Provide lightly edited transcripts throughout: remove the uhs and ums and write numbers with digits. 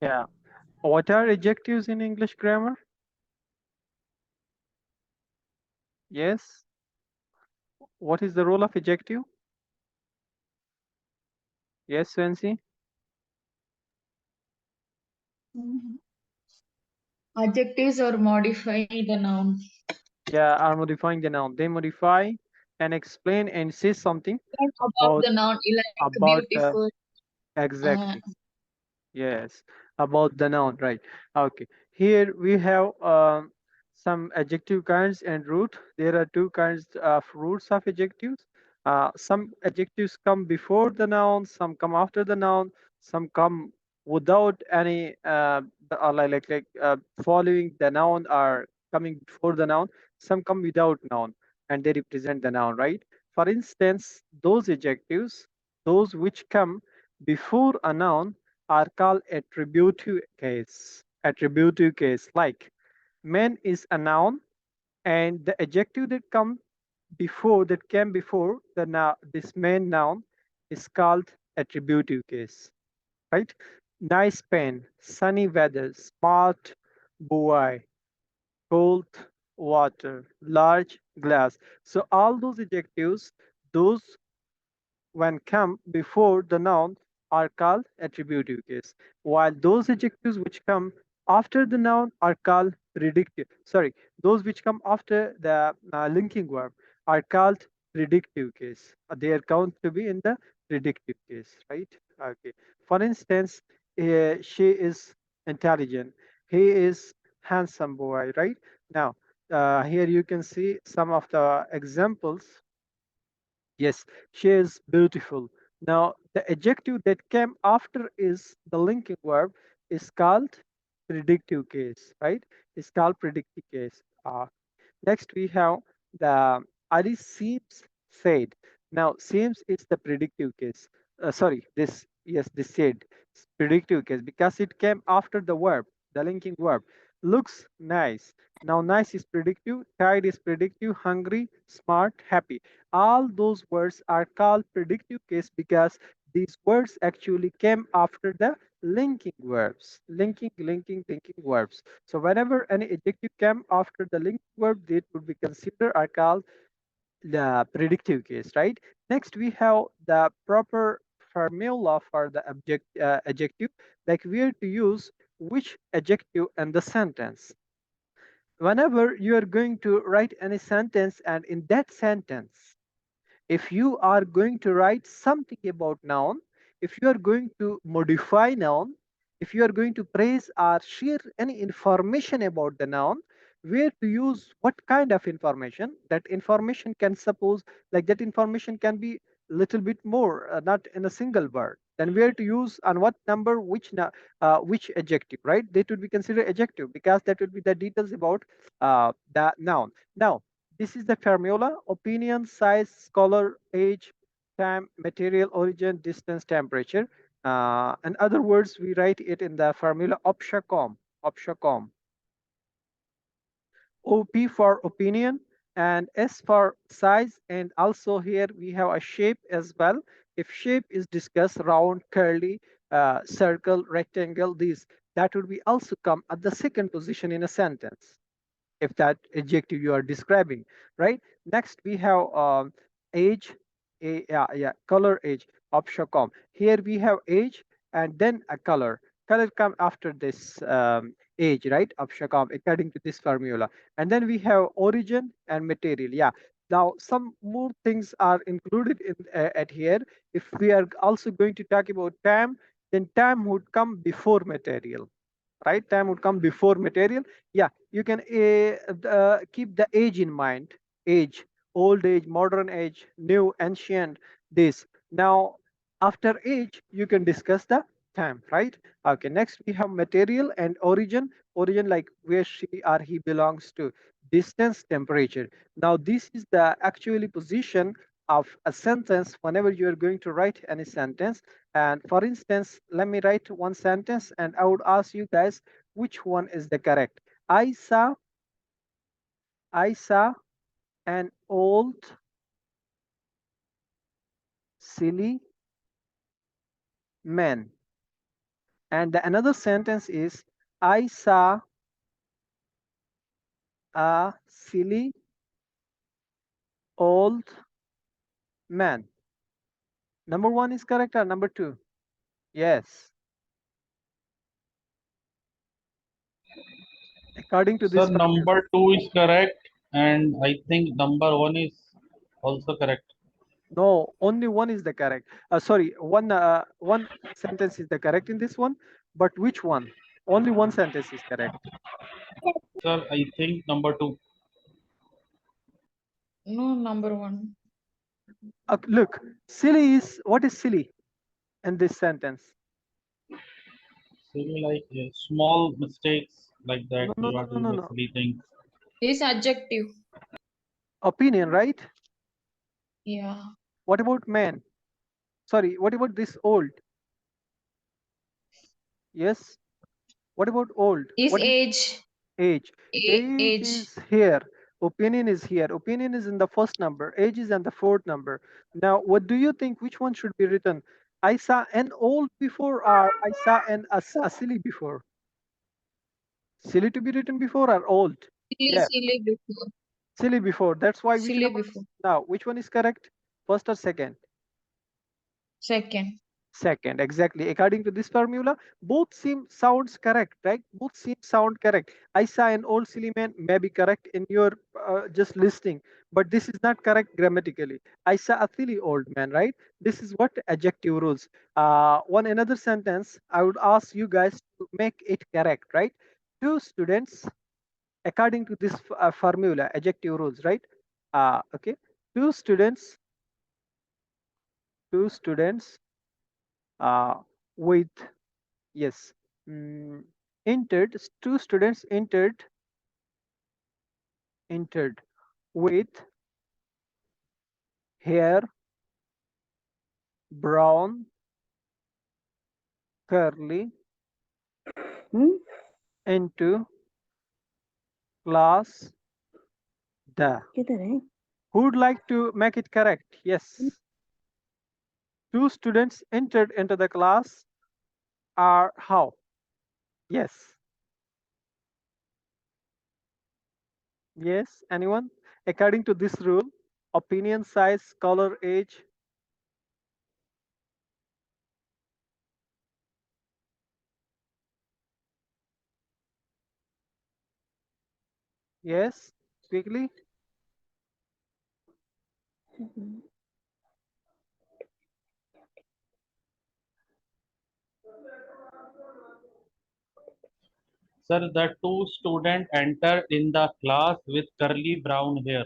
Yeah. What are adjectives in English grammar? Yes. What is the role of adjective? Yes, Swansea? Adjectives or modify the noun. Yeah, are modifying the noun. They modify and explain and say something And about about the noun, like about beautiful. exactly. Yes, about the noun, right? Okay. Here we have some adjective kinds and root. There are two kinds of roots of adjectives. Some adjectives come before the noun, some come after the noun, some come without any following the noun or coming before the noun. Some come without noun and they represent the noun, right? For instance, those adjectives, those which come before a noun are called attributive case. Attributive case, like man is a noun, and the adjective that came before the now this main noun is called attributive case, right? Nice pen, sunny weather, smart boy, cold water, large glass. So all those adjectives, those when come before the noun are called attributive case, while those adjectives which come after the noun are called predictive. Sorry, those which come after the linking verb are called predictive case. They are count to be in the predictive case, right? Okay. For instance, she is intelligent. He is handsome boy, right? Now, here you can see some of the examples. Yes, she is beautiful. Now, the adjective that came after is the linking verb is called predictive case, right? It's called predictive case. Next, we have the Ali seems said. Now, seems is the predictive case. Sorry, this said predictive case because it came after the verb, the linking verb. Looks nice. Now, nice is predictive, tired is predictive, hungry, smart, happy. All those words are called predictive case because these words actually came after the linking verbs. Linking verbs. So whenever any adjective came after the linked verb, it would be considered are called the predictive case, right? Next, we have the proper formula for the adjective, like we are to use which adjective in the sentence. Whenever you are going to write any sentence, and in that sentence, if you are going to write something about noun, if you are going to modify noun, if you are going to praise or share any information about the noun, where to use what kind of information, that information can suppose like that information can be little bit more, not in a single word, then where to use on what number which adjective, right? That would be considered adjective because that would be the details about the noun. Now, this is the formula: opinion, size, color, age, time, material, origin, distance, temperature. In other words, we write it in the formula 𝕑𝐻𝐶om. 𝕑𝐻𝐶om. OP for opinion and S for size, and also here we have a shape as well. If shape is discussed, round, curly, circle, rectangle, these, that would be also come at the second position in a sentence if that adjective you are describing, right? Next, we have age, color, age, 𝕑𝐻𝐶om. Here we have age and then a color. Color come after this age, right? 𝕑𝐻𝐶om, according to this formula. And then we have origin and material. Yeah. Now, some more things are included in at here. If we are also going to talk about time, then time would come before material, right? Time would come before material. Yeah, you can keep the age in mind. Age, old age, modern age, new, ancient, this. Now, after age, you can discuss the time, right? Okay, next we have material and origin. Origin, like where she or he belongs to. Distance, temperature. Now, this is the actually position of a sentence whenever you are going to write any sentence. And for instance, let me write one sentence and I would ask you guys which one is the correct. I saw an old silly man. And the another sentence is, I saw a silly old man. Number one is correct or number two? Yes. According to Sir, this formula. number 2 is correct, and I think number 1 is also correct. No, only one is the correct. Sorry, one sentence is the correct in this one, but which one? Only one sentence is correct. Sir, I think number 2. No, number one. Look, silly is what is silly in this sentence? Silly, like small mistakes like that No, no, you no, are no, doing no, the no. silly things. Is adjective. Opinion, right? Yeah. What about man? Sorry, what about this old? Yes. What about old? Is What is age. age? Age Age. is here. Opinion is here. Opinion is in the first number. Age is in the fourth number. Now, what do you think? Which one should be written? I saw an old before, or I saw a silly before? Silly to be written before or old? Yeah, Silly before. silly before. That's why which Silly number before. is now? Which one is correct? First or second? Second. Second, exactly. According to this formula, both sounds correct, right? Both seem sound correct. I saw an old silly man may be correct in your just listening, but this is not correct grammatically. I saw a silly old man, right? This is what adjective rules. One another sentence, I would ask you guys to make it correct, right? Two students, according to this formula, adjective rules, right? Okay. Two students, two students uh, with yes. Entered, two students entered with hair brown, curly into class the. Who would like to make it correct? Yes. Two students entered into the class are how? Yes. Yes. Anyone? According to this rule, opinion, size, color, age. Yes. Quickly. Sir, the two students enter in the class with curly brown hair.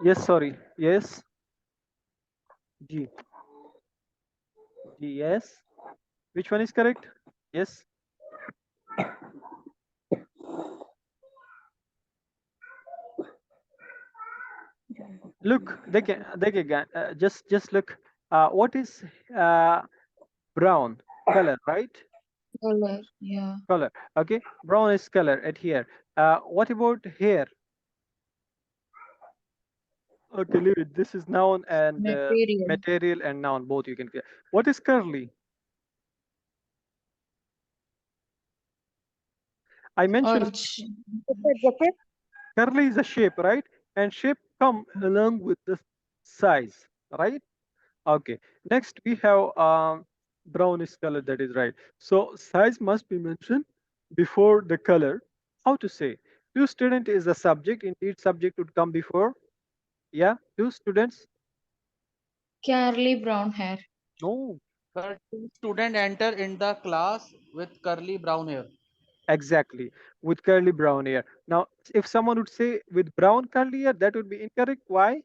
Yes. Sorry. Yes. G. G. Yes. Which one is correct? Yes. Look, just look. What is brown color, right? Color. Yeah. Color. Okay, brown is color at here. What about hair? Okay, leave it. This is noun and Material. material and noun both you can clear. What is curly? I mentioned Arch. curly is a shape, right? And shape come along with the size, right? Okay. Next we have brownish color. That is right. So size must be mentioned before the color. How to say? Two student is the subject. Indeed, subject would come before. Yeah. Two students. Curly brown hair. No. Sir, two students enter in the class with curly brown hair. Exactly. With curly brown hair. Now, if someone would say with brown curly hair, that would be incorrect. Why?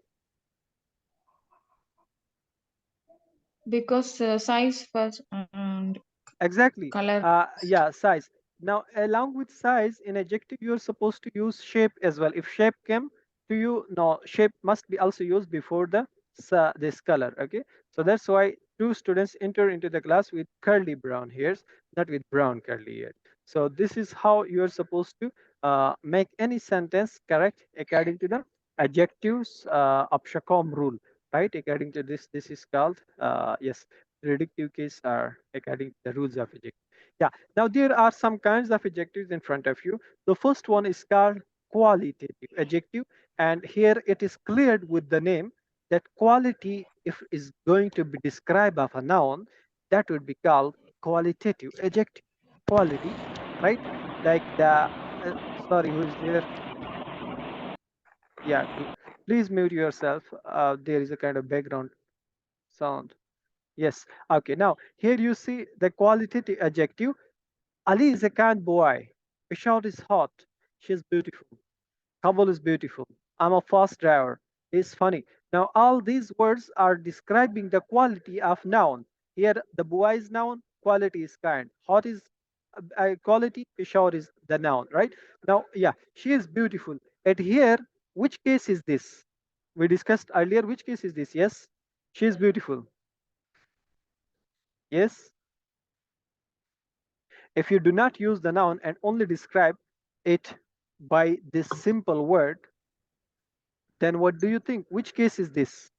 Because size first and Exactly. color. Yeah, size. Now, along with size, in adjective, you're supposed to use shape as well. If shape came to you, no, shape must be also used before the this color. Okay, so that's why two students enter into the class with curly brown hairs, not with brown curly hair. So this is how you're supposed to make any sentence correct according to the adjectives 𝕬𝕗𝕗𝕚 rule, right? According to this is called yes, predictive case are according to the rules of adjective. Yeah. Now there are some kinds of adjectives in front of you. The first one is called qualitative adjective, and here it is cleared with the name that quality, if is going to be described of a noun, that would be called qualitative adjective. Quality, right? Like the sorry, who is there? Yeah, please mute yourself. There is a kind of background sound. Yes. Okay. Now here you see the qualitative adjective. Ali is a kind boy. Ishaq is hot. She's beautiful. Kabul is beautiful. I'm a fast driver. He's funny. Now all these words are describing the quality of noun. Here the boy is noun, quality is kind. Hot is quality, Ishaq is the noun, right? Now, yeah, she is beautiful. At here, which case is this? We discussed earlier, which case is this? Yes, she is beautiful. Yes. If you do not use the noun and only describe it by this simple word, then what do you think? Which case is this?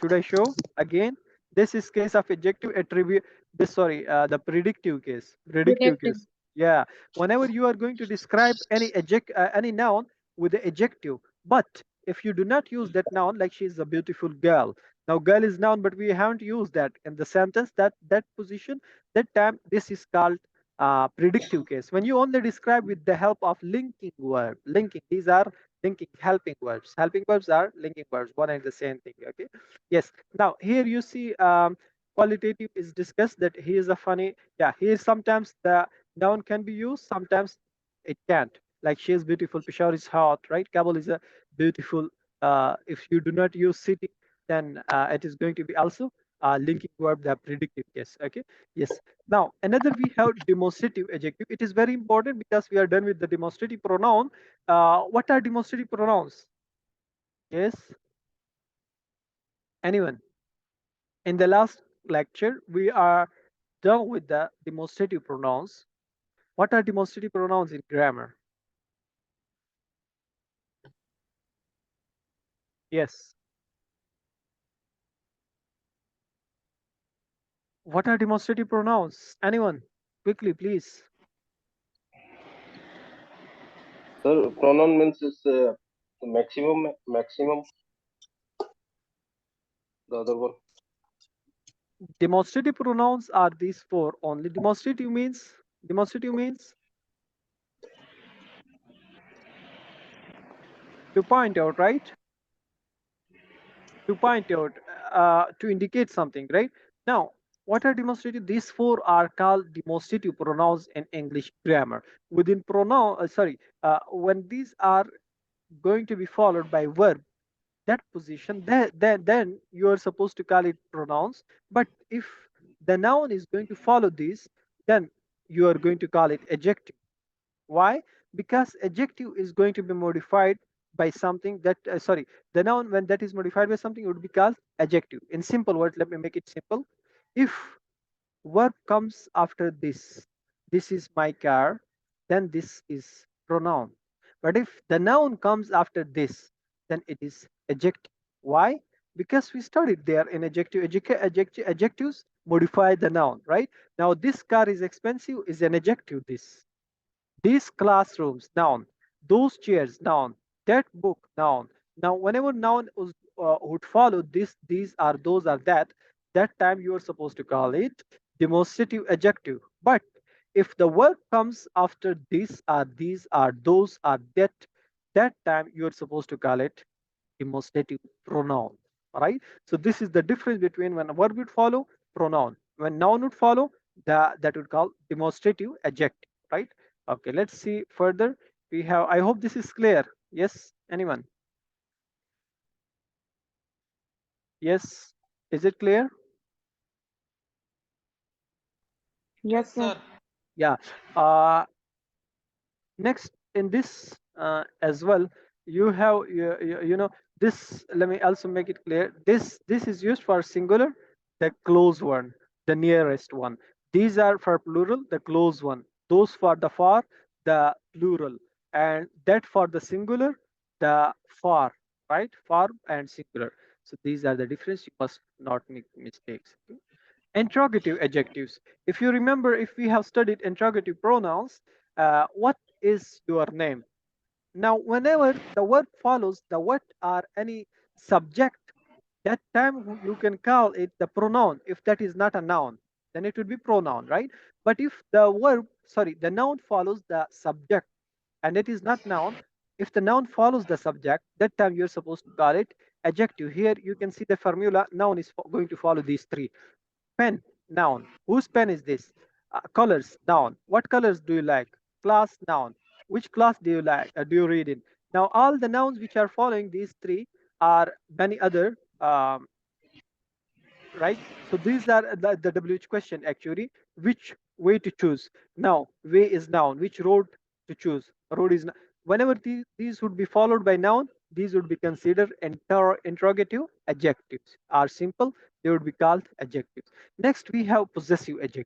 Should I show again? This is case of adjective attribute. This sorry, the predictive case. Predictive Detective. case. Yeah. Whenever you are going to describe any noun with the adjective, but if you do not use that noun, like she is a beautiful girl. Now, girl is noun, but we haven't used that in the sentence. That position, that time, this is called predictive case. When you only describe with the help of linking verb, linking. These are linking helping verbs. Helping verbs are linking verbs. One and the same thing. Okay. Yes. Now here you see qualitative is discussed that he is a funny. Yeah. Here sometimes the noun can be used. Sometimes it can't. Like she is beautiful. Peshawar is hot. Right. Kabul is a beautiful. If you do not use city, then it is going to be also linking verb, the predictive case. Okay. Yes. Now another we have demonstrative adjective. It is very important because we are done with the demonstrative pronoun. What are demonstrative pronouns? Yes. Anyone? In the last lecture, we are done with the demonstrative pronouns. What are demonstrative pronouns in grammar? Yes. What are demonstrative pronouns? Anyone? Quickly, please. Sir, pronoun means is maximum. The other one. Demonstrative pronouns are these four only. Demonstrative means to point out, right? To point out, to indicate something, right? Now, what are demonstrative? These four are called demonstrative pronouns in English grammar. Within pronoun, when these are going to be followed by verb, that position, then you are supposed to call it pronouns. But if the noun is going to follow this, then you are going to call it adjective. Why? Because adjective is going to be modified by something that, the noun when that is modified by something, it would be called adjective. In simple words, let me make it simple. If verb comes after this is my car, then this is pronoun. But if the noun comes after this, then it is adjective. Why? Because we studied there in adjectives modify the noun, right? Now this car is expensive is an adjective. These classrooms, noun. Those chairs, noun. That book, noun. Now, whenever noun would follow this, these are, those are, that time you are supposed to call it demonstrative adjective. But if the word comes after this are, these are, those are, that time you are supposed to call it demonstrative pronoun. All right. So this is the difference between when a verb would follow pronoun. When noun would follow, that would call demonstrative adjective. Right. Okay. Let's see further. We have. I hope this is clear. Yes. Anyone? Yes. Is it clear? Yes, sir. Yeah. Next in this as well, you have you know this. Let me also make it clear. This is used for singular, the close one, the nearest one. These are for plural, the close one. Those for the far, the plural, and that for the singular, the far, right? Far and singular. So these are the difference. You must not make mistakes. Interrogative adjectives. If you remember, if we have studied interrogative pronouns, what is your name? Now, whenever the word follows the what or any subject, that time you can call it the pronoun. If that is not a noun, then it would be pronoun, right? But if the verb, sorry, the noun follows the subject and it is not noun, if the noun follows the subject, that time you're supposed to call it adjective. Here you can see the formula. Noun is going to follow these three. Pen, noun. Whose pen is this? Colors, noun. What colors do you like? Class, noun. Which class do you like? Do you read in? Now, all the nouns which are following these three are many other, right? So these are the WH question actually. Which way to choose? Now, way is noun. Which road to choose? Road is whenever these would be followed by noun, these would be considered interrogative adjectives. Are simple, they would be called adjectives. Next, we have possessive adjectives.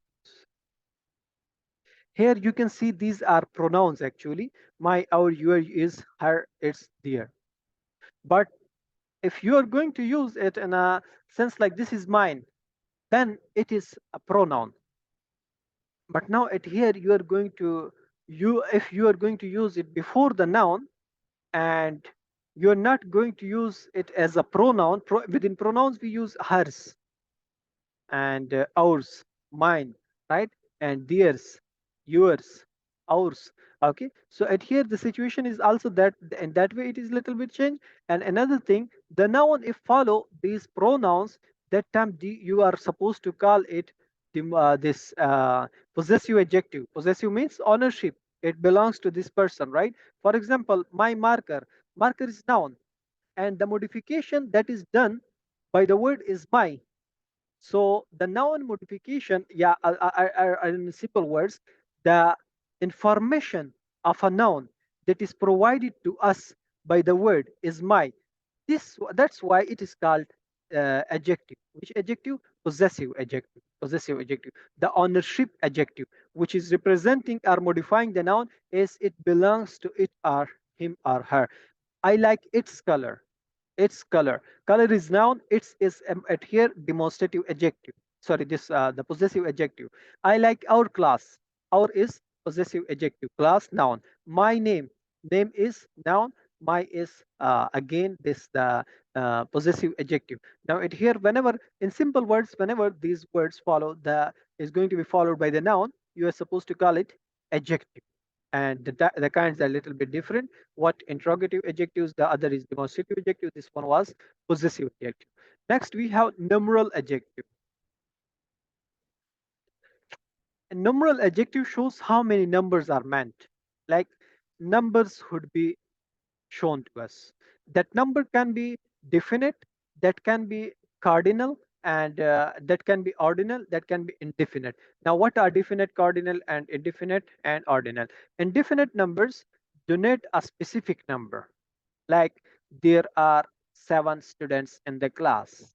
Here you can see these are pronouns actually. My, our, your, is, her, its, their. But if you are going to use it in a sense like this is mine, then it is a pronoun. But now at here you are going to if you are going to use it before the noun, and you're not going to use it as a pronoun. Within pronouns we use hers and ours, mine, right? And theirs, yours, ours. Okay, so at here the situation is also that in that way it is little bit changed. And another thing, the noun if follow these pronouns, that time you are supposed to call it this possessive adjective. Possessive means ownership. It belongs to this person, right? For example, my marker. Marker is noun, and the modification that is done by the word is my. So the noun modification, yeah, in simple words, the information of a noun that is provided to us by the word is my. That's why it is called adjective. Which adjective? Possessive adjective. Possessive adjective. The ownership adjective, which is representing or modifying the noun, is it belongs to it or him or her. I like its color. Its color. Color is noun. Its is at here demonstrative adjective. Sorry, this the possessive adjective. I like our class. Our is possessive adjective. Class, noun. My name. Name is noun. My is again this the possessive adjective. Now at here, whenever in simple words, whenever these words follow the is going to be followed by the noun, you are supposed to call it adjective. And the kinds are a little bit different. What interrogative adjectives, the other is demonstrative adjective, this one was possessive adjective. Next we have numeral adjective. A numeral adjective shows how many numbers are meant. Like numbers would be shown to us. That number can be definite, that can be cardinal, and that can be ordinal, that can be indefinite. Now, what are definite, cardinal, and indefinite and ordinal? Indefinite numbers denote a specific number, like there are 7 students in the class.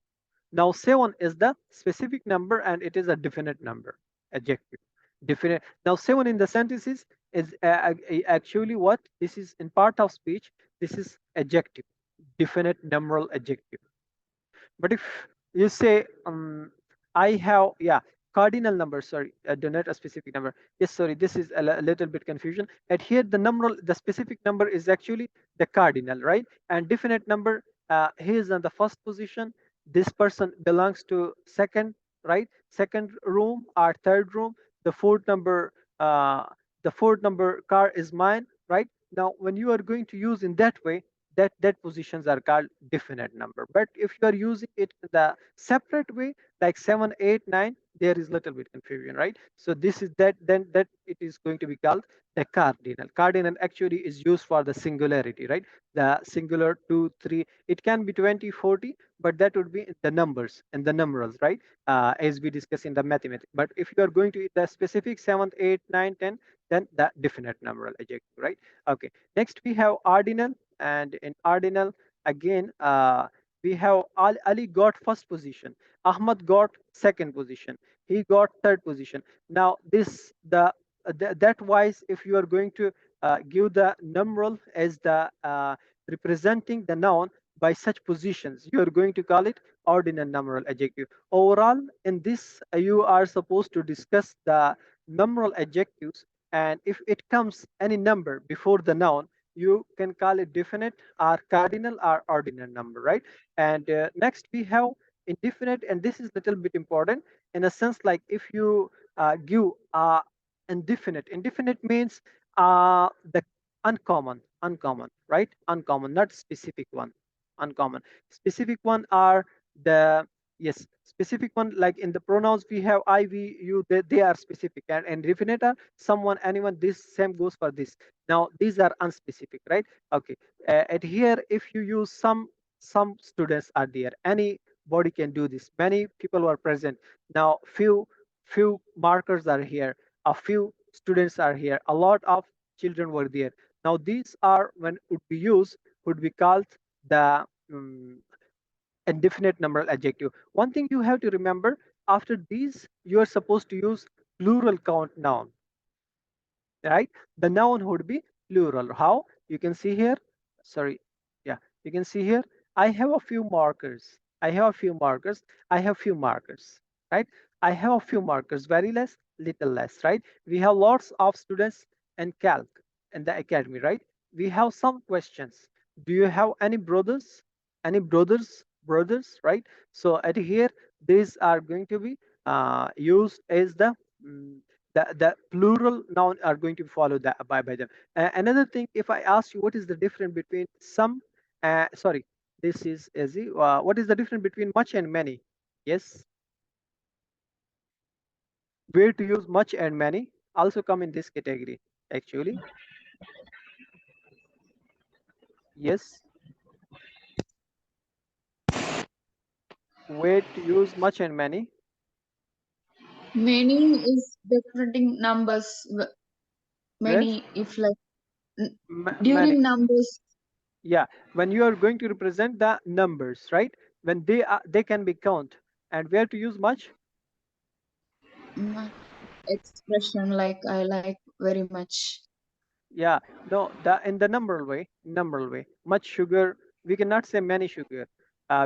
Now, 7 is the specific number and it is a definite number, adjective. Definite. Now, 7 in the sentences is actually what? This is in part of speech. This is adjective, definite numeral adjective. But if you say, I have, yeah, cardinal number, sorry, denote a specific number. Yes, sorry, this is a little bit confusion. And here the numeral, the specific number is actually the cardinal, right? And definite number, he is on the first position. This person belongs to second, right? Second room or third room. The uh, fourth number car is mine, right? Now, when you are going to use in that way, that positions are called definite number. But if you are using it in the separate way, like 7, 8, 9, there is little bit confusion, right? So this is that, then that it is going to be called the cardinal. Cardinal actually is used for the singularity, right? The singular, 2, 3, it can be 20, 40, but that would be in the numbers and the numerals, right? As we discuss in the mathematics. But if you are going to the specific 7, 8, 9, 10, then the definite numeral adjective, right? Okay, next we have ordinal. And in ordinal, again, we have Ali got first position, Ahmad got second position, he got third position. Now this the that wise, if you are going to give the numeral as the representing the noun by such positions, you are going to call it ordinal numeral adjective. Overall, in this, you are supposed to discuss the numeral adjectives, and if it comes any number before the noun, you can call it definite or cardinal or ordinal number, right? And next we have indefinite, and this is little bit important in a sense, like if you give indefinite. Indefinite means the uncommon, right? Uncommon, not specific one. Uncommon. Specific one are the, yes, specific one, like in the pronouns we have I, we, you, they are specific, and indefinite are someone, anyone. This same goes for this. Now these are unspecific, right? Okay. At here, if you use some students are there, anybody can do this. Many people are present. Now few markers are here, a few students are here, a lot of children were there. Now these are, when would be used, would be called the indefinite numeral adjective. One thing you have to remember, after these you are supposed to use plural count noun, right? The noun would be plural. How? You can see here, sorry, yeah, you can see here, I have a few markers, I have a few markers, I have few markers, right? I have a few markers, very less, little less, right? We have lots of students in calc in the academy, right? We have some questions. Do you have any brothers? Any brothers, right? So at here, these are going to be used as the the plural noun are going to follow that by them. Another thing, if I ask you what is the difference between some, sorry, this is easy. What is the difference between much and many? Yes, where to use much and many also come in this category actually. Yes, where to use much and many. Many is definitely numbers. Where Many, if like many, during numbers, yeah, when you are going to represent the numbers, right? When they can be count. And where to use much? mm, expression like I like very much. Yeah, no, the in the numeral way. Much sugar, we cannot say many sugar.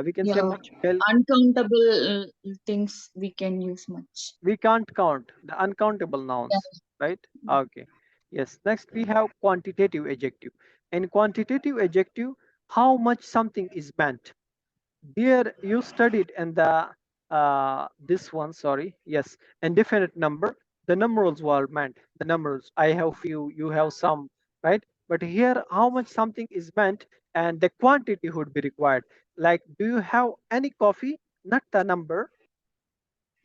We can say Yeah, much milk. uncountable things we can use much. We can't count the uncountable Yeah. nouns, right? Okay. Yes. Next we have quantitative adjective. In quantitative adjective, how much something is meant. There you studied in the this one, sorry, yes, indefinite number, the numerals were meant, the numbers, I have few, you have some, right? But here how much something is meant, and the quantity would be required, like do you have any coffee, not the number.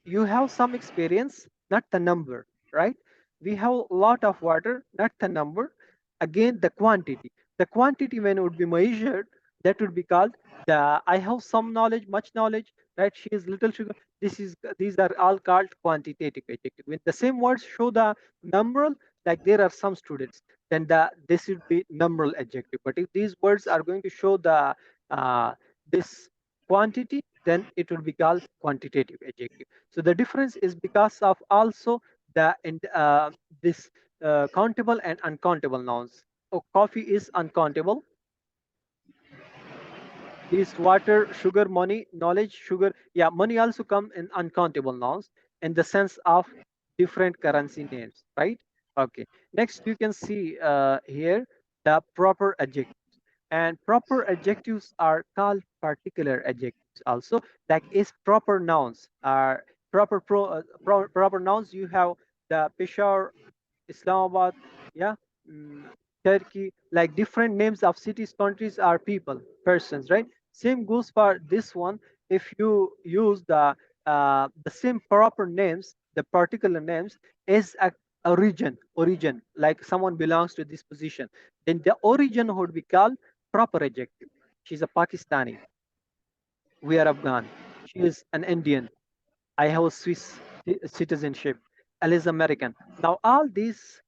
You have some experience, not the number, right? We have a lot of water, not the number. Again, the quantity. The quantity, when it would be measured, that would be called the I have some knowledge, much knowledge, right? She is little sugar. These are all called quantitative adjective. When the same words show the numeral, like there are some students, then this would be numeral adjective. But if these words are going to show the this quantity, then it will be called quantitative adjective. So the difference is because of also the this countable and uncountable nouns. Oh, coffee is uncountable. This water, sugar, money, knowledge, sugar. Yeah, money also come in uncountable nouns in the sense of different currency names, right? Okay. Next, you can see here the proper adjectives. And proper adjectives are called particular adjectives also, like is proper nouns are proper nouns. You have the Peshawar, Islamabad, yeah, mm, Turkey, like different names of cities, countries, are people, persons, right? Same goes for this one. If you use the same proper names, the particular names, is a origin, like someone belongs to this position, then the origin would be called proper adjective. She's a Pakistani. We are Afghan. She is an Indian. I have a Swiss citizenship. Elle is American. Now all these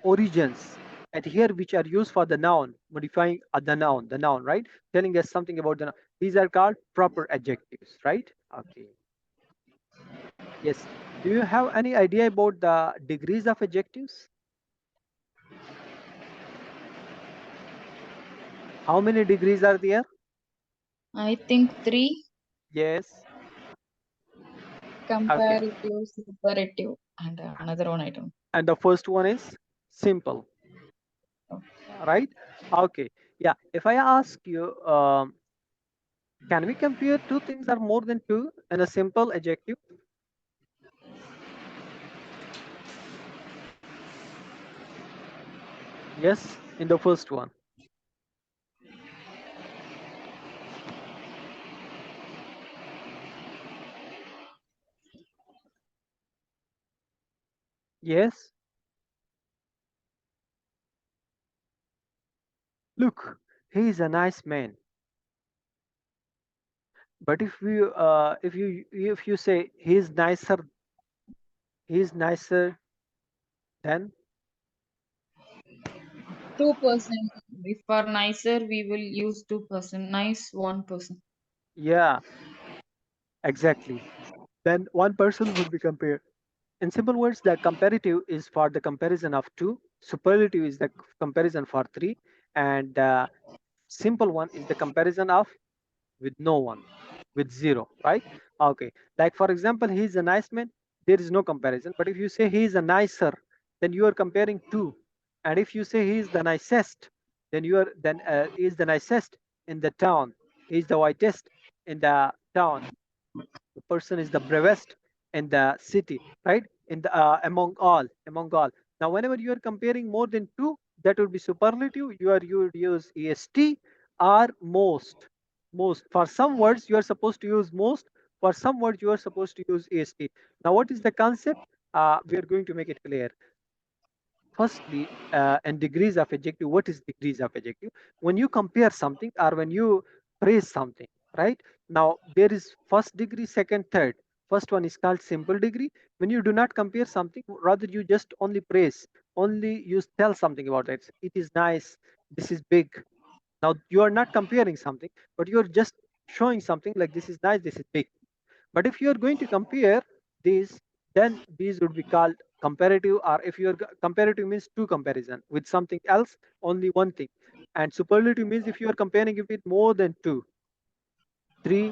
origins at here which are used for the noun, modifying the noun, right? Telling us something about the noun. These are called proper adjectives, right? Okay. Yes. Do you have any idea about the degrees of adjectives? How many degrees are there? I think three: Yes. Okay. comparative, superlative, and another one I don't And the first one is simple, know. right? Okay. Yeah. If I ask you, can we compare two things or more than two in a simple adjective? Yes, in the first one. Yes. Look, he is a nice man. But if you say he is nicer than, 2%. If for nicer, we will use 2%. Nice, 1%. yeah, exactly. Then one person would be compared. In simple words, the comparative is for the comparison of two, superlative is the comparison for three, and the simple one is the comparison of with no one, with zero, right? Okay. Like for example, he is a nice man, there is no comparison. But if you say he is a nicer, then you are comparing two. And if you say he is the nicest, then he is the nicest in the town. He is the whitest in the town. The person is the bravest in the city, right? In the among all. Now whenever you are comparing more than two, that would be superlative. You would use est or most. For some words you are supposed to use most, for some words you are supposed to use est. Now what is the concept? We are going to make it clear. Firstly, and degrees of adjective. What is degrees of adjective? When you compare something or when you praise something, right? Now there is first degree, second, third. First one is called simple degree. When you do not compare something, rather you just only praise, only you tell something about it. It is nice, this is big. Now you are not comparing something, but you are just showing something like this is nice, this is big. But if you are going to compare these, then these would be called comparative, or if you are comparative means two comparison with something else, only one thing. And superlative means if you are comparing it with more than two, three,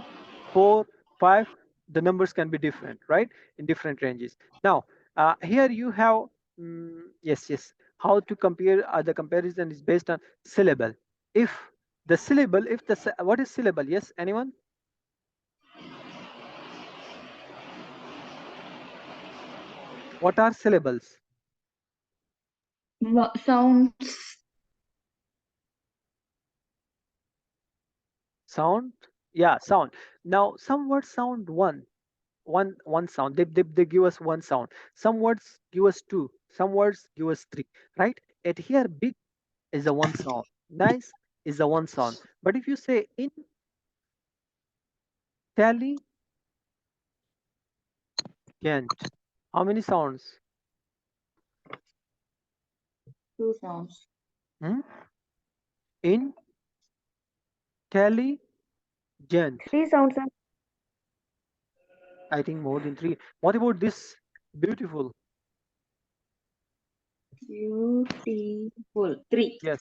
four, five, the numbers can be different, right? In different ranges. Now, here you have, yes, how to compare, the comparison is based on syllable. If the syllable, what is syllable? Yes, anyone? What are syllables? Sounds. Sound? Yeah, sound. Now, some words sound one sound. They give us one sound. Some words give us two. Some words give us three, right? At here, big is a one sound. Nice is a one sound. But if you say intelligent, how many sounds? 2 sounds. Hmm? Intelligent. 3 sounds, sir. I think more than three. What about this? Beautiful. Beautiful. 3. Yes.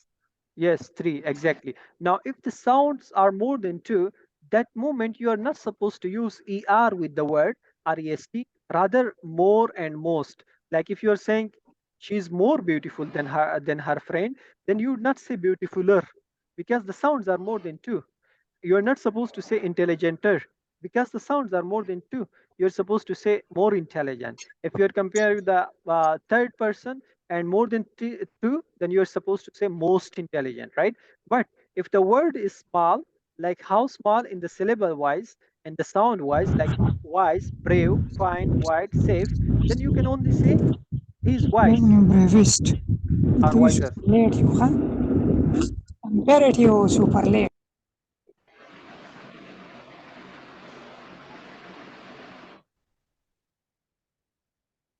Yes, three, exactly. Now, if the sounds are more than two, that moment you are not supposed to use ER with the word REST, rather more and most. Like if you are saying she is more beautiful than her friend, then you would not say beautifuler because the sounds are more than two. You are not supposed to say intelligenter because the sounds are more than two. You're supposed to say more intelligent. If you're comparing the third person and more than two, then you're supposed to say most intelligent, right? But if the word is small, like how small in the syllable wise and the sound wise, like wise, brave, fine, wide, safe, then you can only say he's wise لأنه بريفيست or بريفيست wiser. ليت يوخن imperative super late.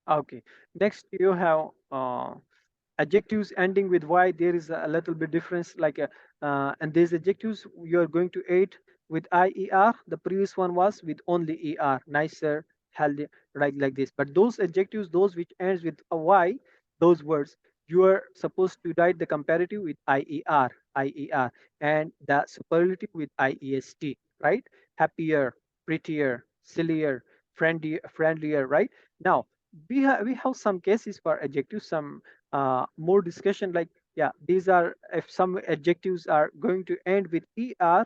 Okay. Next, you have adjectives ending with y. There is a little bit difference, like and these adjectives you are going to add with IER. The previous one was with only ER, nicer, healthy, right, like this. But those adjectives, those which ends with a y, those words, you are supposed to write the comparative with IER, and the superlative with IEST, right? Happier, prettier, sillier, friendlier, right? Now we have some cases for adjectives, some more discussion, like, yeah, these are, if some adjectives are going to end with er,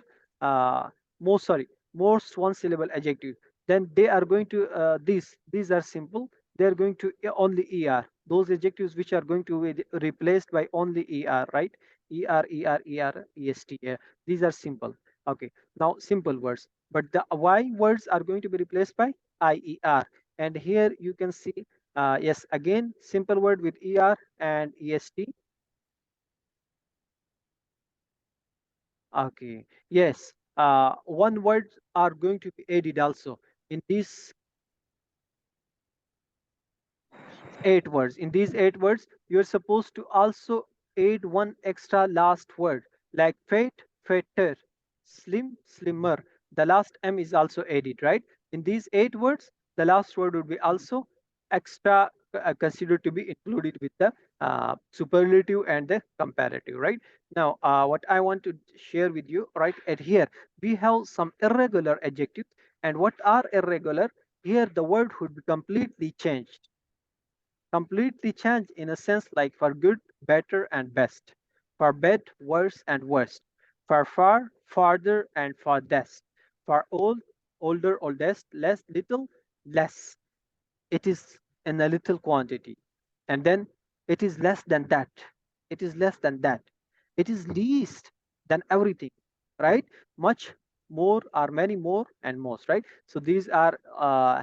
most, sorry, most one syllable adjective, then they are going to, these are simple, they are going to only er. Those adjectives which are going to be replaced by only er, right? Est, these are simple. Okay, now simple words, but the y words are going to be replaced by IER. And here you can see, yes, again simple word with er and est. Okay, yes, one word are going to be added also in these 8 words. In these 8 words, you're supposed to also add one extra last word, like fat, fatter, slim, slimmer. The last m is also added, right? In these 8 words, the last word would be also extra, considered to be included with the superlative and the comparative, right? Now, what I want to share with you, right, at here, we have some irregular adjectives. And what are irregular? Here, the word would be completely changed in a sense, like for good, better, and best, for bad, worse, and worst, for far, farther, and farthest, for old, older, oldest, less, little, less. It is in a little quantity. And then it is less than that. It is less than that. It is least than everything, right? Much more, or many more, and most, right? So these are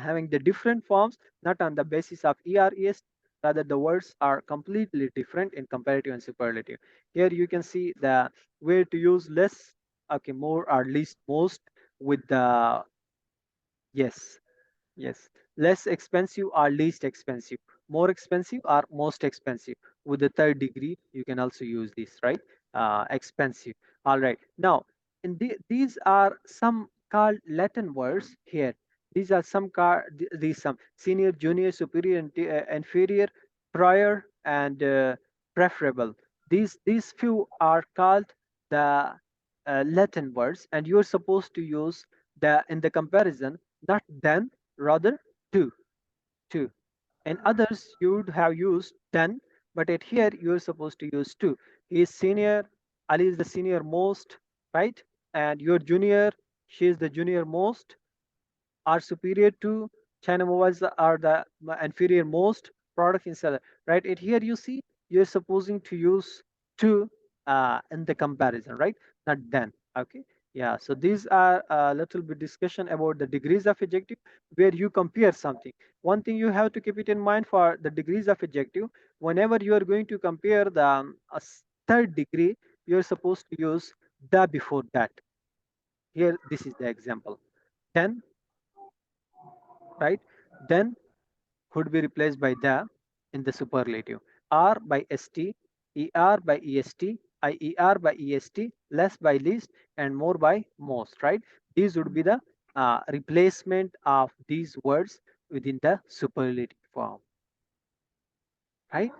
having the different forms, not on the basis of ERES. Rather, the words are completely different in comparative and superlative. Here you can see the way to use less, okay, more, or least, most, with the, yes, yes, less expensive or least expensive, more expensive or most expensive. With the third degree, you can also use this, right? Expensive. All right. Now, these are some called Latin words here. These are some these some senior, junior, superior, and inferior, prior, and preferable. These few are called the Latin words, and you're supposed to use the in the comparison, not then, rather to, to. And others you would have used then, but at here you're supposed to use to. He is senior, Ali is the senior most, right? And your junior, she is the junior most, are superior to, China mobiles are the inferior most product in seller, right? At here you see you're supposing to use to in the comparison, right? Not then. Okay, yeah, so these are a little bit discussion about the degrees of adjective, where you compare something. One thing you have to keep it in mind for the degrees of adjective, whenever you are going to compare the third degree, you're supposed to use the before that. Here this is the example. Then, right? Then would be replaced by the in the superlative. R by st, er by est, ier by est, less by least, and more by most, right? These would be the replacement of these words within the superlative form, right?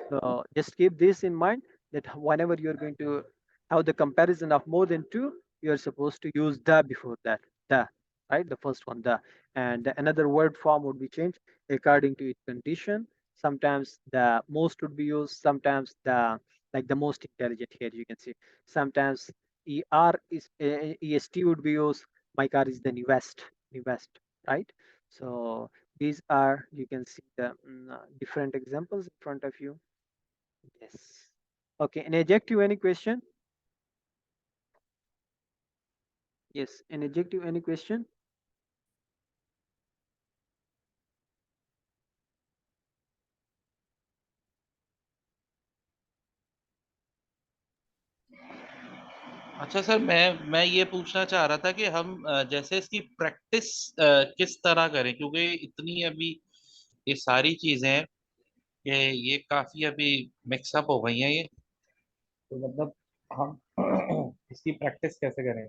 So just keep this in mind, that whenever you're going to have the comparison of more than two, you're supposed to use the before that, the, right? The first one, the. And another word form would be changed according to its condition. Sometimes the most would be used, sometimes the, like the most intelligent, here you can see. Sometimes er is est would be used. My car is the newest, right? So these are, you can see the different examples in front of you. Yes. Okay, an adjective, any question? Yes, an adjective, any question? अच्छा sir, मैं ये पूछना चाह रहा था कि हम जैसे इसकी प्रैक्टिस किस तरह करें, क्योंकि इतनी अभी ये सारी चीजें हैं कि ये काफी अभी मिक्सअप हो गई हैं ये, तो मतलब हम इसकी प्रैक्टिस कैसे करें?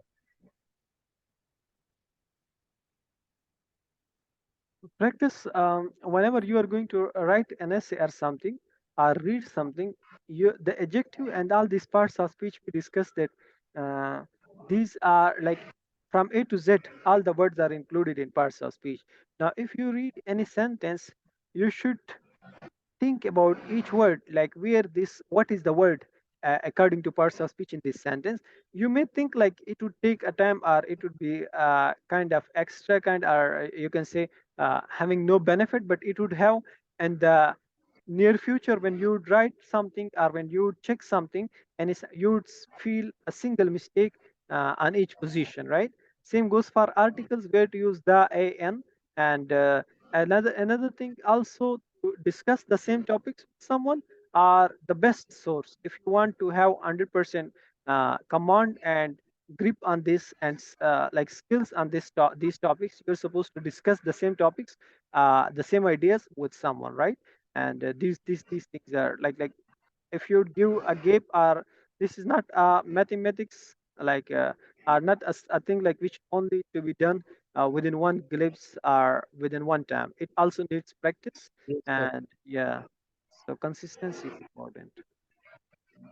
Practice whenever you are going to write an essay or something or read something, the adjective and all these parts of speech we discussed that these are like from A to Z, all the words are included in parts of speech. Now, if you read any sentence, you should think about each word, like where this, what is the word according to parts of speech in this sentence. You may think like it would take a time or it would be kind of extra kind, or you can say having no benefit, but it would have. And the near future, when you would write something or when you would check something, and you would feel a single mistake on each position, right? Same goes for articles where to use the an. And another thing also, to discuss the same topics with someone are the best source. If you want to have 100% command and grip on this and like skills on these topics, you're supposed to discuss the same topics, the same ideas with someone, right? And these things are like if you give a gap, or this is not mathematics, like are not a thing like which only to be done within one glimpse or within one time. It also needs practice. Yes, sir. And yeah, so consistency is important.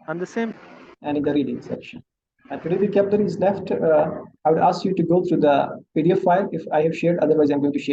On the same, And in the reading section. And today the vocabulary is left. I would ask you to go through the PDF file if I have shared. Otherwise, I'm going to share.